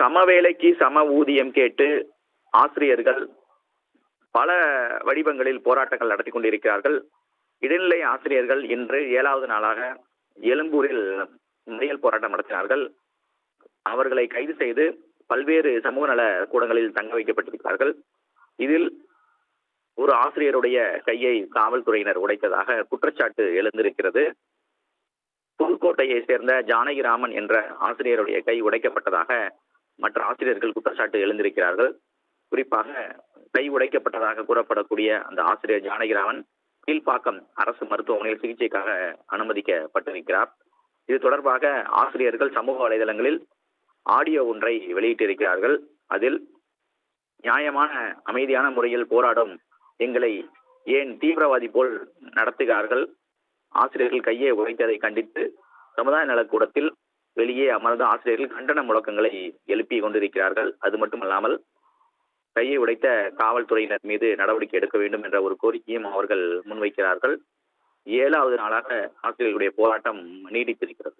சம வேலைக்கு சம ஊதியம் கேட்டு ஆசிரியர்கள் பல வடிவங்களில் போராட்டங்கள் நடத்தி கொண்டிருக்கிறார்கள். இடைநிலை ஆசிரியர்கள் இன்று 7வது நாளாக எழும்பூரில் மறியல் போராட்டம் நடத்தினார்கள். அவர்களை கைது செய்து பல்வேறு சமூக நல கூடங்களில் தங்க வைக்கப்பட்டிருக்கிறார்கள். இதில் ஒரு ஆசிரியருடைய கையை காவல்துறையினர் உடைத்ததாக குற்றச்சாட்டு எழுந்திருக்கிறது. புதுக்கோட்டையை சேர்ந்த ஜானகிராமன் என்ற ஆசிரியருடைய கை உடைக்கப்பட்டதாக மற்ற ஆசிரியர்கள் குற்றச்சாட்டு எழுந்திருக்கிறார்கள். குறிப்பாக கை உடைக்கப்பட்டதாக கூறப்படக்கூடிய அந்த ஆசிரியர் ஜானகிராமன் கீழ்ப்பாக்கம் அரசு மருத்துவமனையில் சிகிச்சைக்காக அனுமதிக்கப்பட்டிருக்கிறார். இது தொடர்பாக ஆசிரியர்கள் சமூக வலைதளங்களில் ஆடியோ ஒன்றை வெளியிட்டிருக்கிறார்கள். அதில் நியாயமான அமைதியான முறையில் போராடும் எங்களை ஏன் தீவிரவாதி போல் நடத்துகிறார்கள், ஆசிரியர்கள் கையை உடைத்ததை கண்டித்து சமுதாய நலக்கூடத்தில் வெளியே அமர்ந்த ஆசிரியர்கள் கண்டன முழக்கங்களை எழுப்பி கொண்டிருக்கிறார்கள். அது மட்டுமல்லாமல் கையை உடைத்த காவல்துறையினர் மீது நடவடிக்கை எடுக்க வேண்டும் என்ற ஒரு கோரிக்கையும் அவர்கள் முன்வைக்கிறார்கள். 7வது நாளாக ஆசிரியர்களுடைய போராட்டம் நீடித்திருக்கிறது.